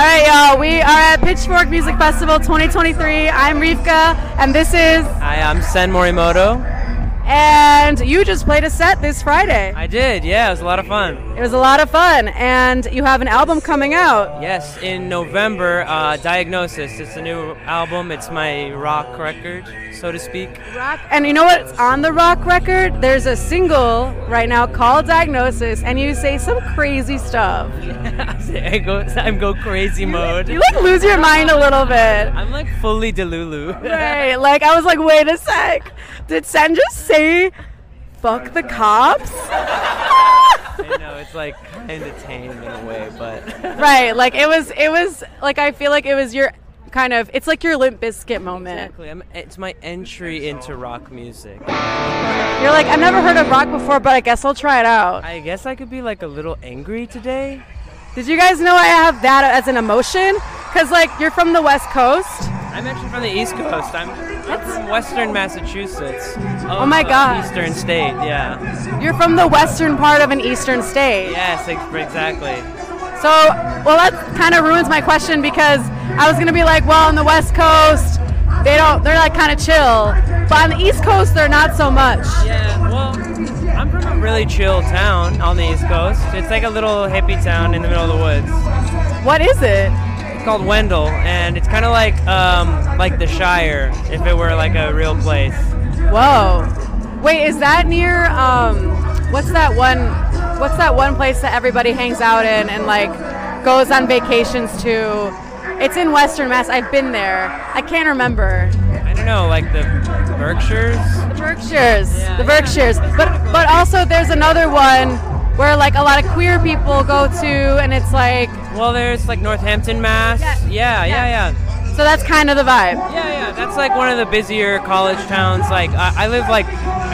right, y'all. We are at Pitchfork Music Festival 2023. I'm Rivka, and this is... Hi, I'm Sen Morimoto. And you just played a set this Friday. I did, yeah. It was a lot of fun. It was a lot of fun, and you have an album coming out. Yes, in November, Diagnosis. It's a new album. It's my rock record, so to speak. Rock, and you know what's on the rock record? There's a single right now called Diagnosis, and you say some crazy stuff. I go crazy mode. You like lose your mind a little bit. I'm like fully delulu. Right, like I was like, wait a sec. Did Sen just say, fuck the cops? I know, it's like kind of tame in a way, but... Right, like it was like, I feel like it was your kind of, it's like your Limp Bizkit moment. Exactly, it's my entry into rock music. You're like, I've never heard of rock before, but I guess I'll try it out. I guess I could be like a little angry today. Did you guys know I have that as an emotion? Because like, you're from the West Coast. I'm actually from the East Coast. I'm from Western Massachusetts. Oh my God. Eastern state, yeah. You're from the western part of an eastern state. Yes, exactly. So, well, that kind of ruins my question because I was going to be like, well, on the West Coast, they're like kind of chill. But on the East Coast, they're not so much. Yeah, well, I'm from a really chill town on the East Coast. It's like a little hippie town in the middle of the woods. What is it? Called Wendell, and it's kind of like the Shire if it were like a real place. Whoa, wait, is that near what's that one place that everybody hangs out in and like goes on vacations to? It's in Western Mass. I've been there. I can't remember. I don't know, like the Berkshires. The Berkshires. But also there's another one where like a lot of queer people go to, and it's like... Well, there's like Northampton, Mass. Yes. Yeah. So that's kind of the vibe. Yeah. That's like one of the busier college towns. Like I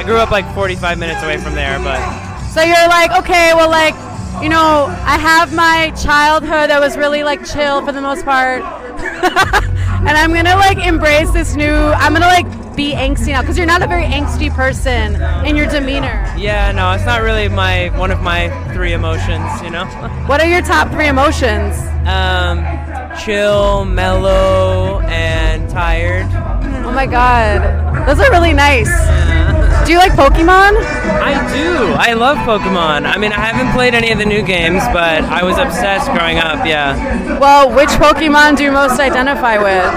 grew up like 45 minutes away from there, but... So you're like, okay, well, like, you know, I have my childhood that was really like chill for the most part. And I'm gonna like embrace this new, I'm gonna like be angsty now, because you're not a very angsty person in your demeanor. Yeah, no, it's not really one of my three emotions, you know? What are your top three emotions? Chill, mellow, and tired. Oh my God, those are really nice. Do you like Pokemon? I do. I love Pokemon. I mean, I haven't played any of the new games, but I was obsessed growing up, yeah. Well, which Pokemon do you most identify with?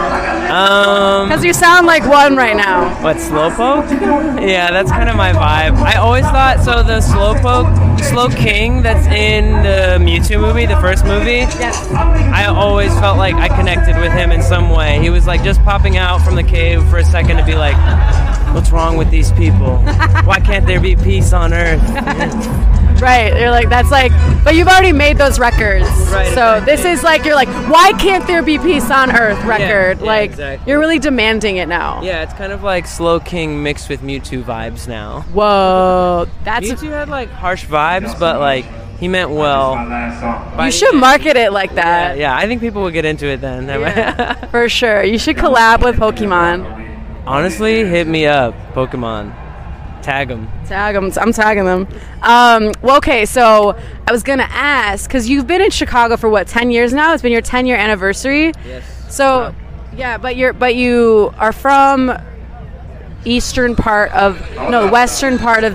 Because you sound like one right now. What, Slowpoke? Yeah, that's kind of my vibe. I always thought, so the Slowking that's in the Mewtwo movie, the first movie, yes. I always felt like I connected with him in some way. He was like just popping out from the cave for a second to be like, what's wrong with these people? Why can't there be peace on Earth? Right, you're like, that's like, but you've already made those records. Right. So this is like, you're like, why can't there be peace on Earth record? Yeah, like, exactly. You're really demanding it now. Yeah, it's kind of like Slowking mixed with Mewtwo vibes now. Whoa, that's... Mewtwo had like harsh vibes, but like, he meant well. You should market it like that. Yeah, I think people will get into it then. Yeah, for sure. You should collab with Pokemon. Honestly, hit me up, Pokemon. Tag them. I'm tagging them. Well, okay, so I was going to ask, because you've been in Chicago for what, 10 years now? It's been your 10-year anniversary? Yes. So, yeah, but you are from western part of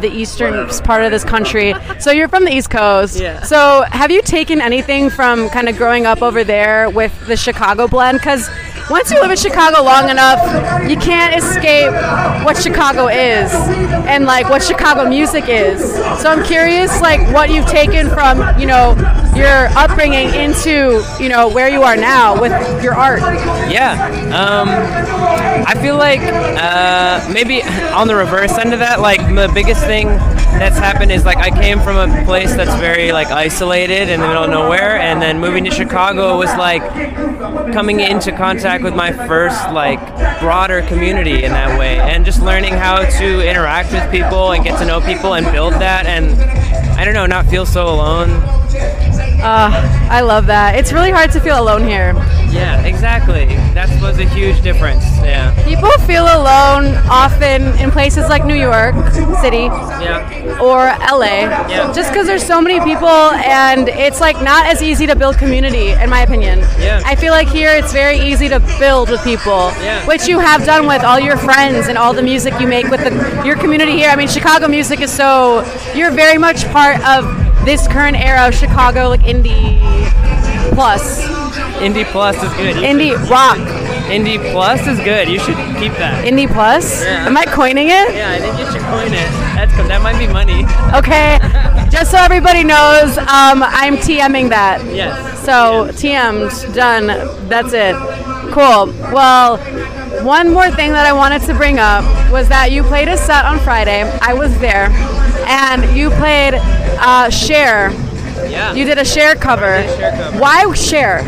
the eastern part of this country. So you're from the East Coast. Yeah. So have you taken anything from kind of growing up over there with the Chicago blend? Because once you live in Chicago long enough, you can't escape what Chicago is and like what Chicago music is. So I'm curious, like, what you've taken from, you know, your upbringing into, you know, where you are now with your art. Yeah. I feel like maybe on the reverse end of that, like the biggest thing that's happened is like I came from a place that's very like isolated in the middle of nowhere, and then moving to Chicago was like coming into contact with my first like broader community in that way, and just learning how to interact with people and get to know people and build that, and I don't know, not feel so alone. I love that. It's really hard to feel alone here. Yeah, exactly. That was a huge difference. Yeah. People feel alone often in places like New York City Yeah. or LA, just because there's so many people and it's like not as easy to build community, in my opinion. Yeah. I feel like here it's very easy to build with people, which you have done with all your friends and all the music you make with your community here. I mean, Chicago music is you're very much part of this current era of Chicago, like indie plus. Indie plus is good. Indie rock. Indie plus is good. You should keep that. Indie plus? Yeah. Am I coining it? Yeah, I think you should coin it. That might be money. Okay. Just so everybody knows, I'm TMing that. Yes. So TM'd, done. That's it. Cool. Well, one more thing that I wanted to bring up was that you played a set on Friday. I was there, and you played Cher. Yeah. You did a Cher cover. Cher cover. Why Cher?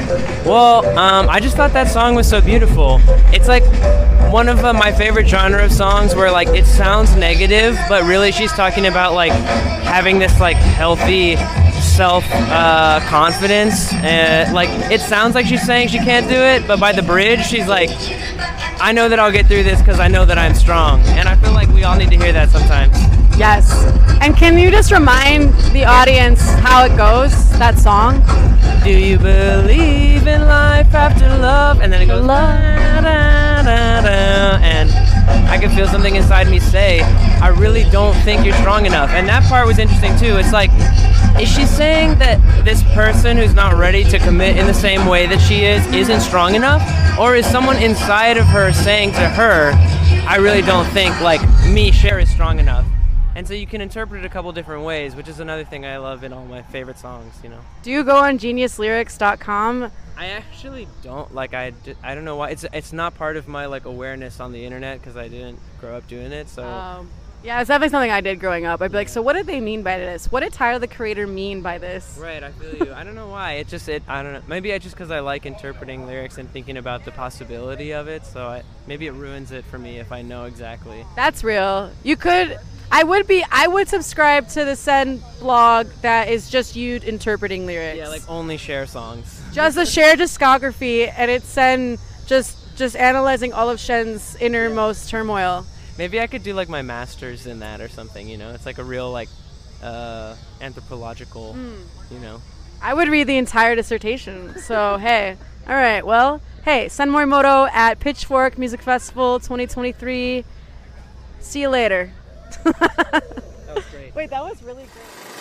Well, I just thought that song was so beautiful. It's like one of my favorite genre of songs where like it sounds negative, but really she's talking about like having this like healthy self confidence. Like it sounds like she's saying she can't do it, but by the bridge she's like, I know that I'll get through this because I know that I'm strong. And I feel like we all need to hear that sometimes. Yes. And can you just remind the audience how it goes, that song? Do you believe in life after love? And then it goes, Love. da, da, da, da. And I can feel something inside me say, I really don't think you're strong enough. And that part was interesting too. It's like, is she saying that this person who's not ready to commit in the same way that she isn't strong enough? Or is someone inside of her saying to her, I really don't think like me, Cher, is strong enough? And so you can interpret it a couple different ways, which is another thing I love in all my favorite songs, you know. Do you go on geniuslyrics.com? I actually don't. Like, I don't know why. It's not part of my, like, awareness on the internet because I didn't grow up doing it, so... Yeah, it's definitely something I did growing up. I'd be like, so what did they mean by this? What did Tyler, the Creator, mean by this? Right, I feel you. I don't know why. I don't know. Maybe it's just because I like interpreting lyrics and thinking about the possibility of it, so maybe it ruins it for me if I know exactly. That's real. You could... I would subscribe to the Sen blog that is just you interpreting lyrics. Yeah, like only Cher songs. Just the Cher discography, and it's Sen just analyzing all of Shen's innermost turmoil. Maybe I could do like my master's in that or something, you know? It's like a real like anthropological, you know. I would read the entire dissertation. So, hey. All right, well, hey, Sen Morimoto at Pitchfork Music Festival 2023. See you later. That was great. Wait, that was really great.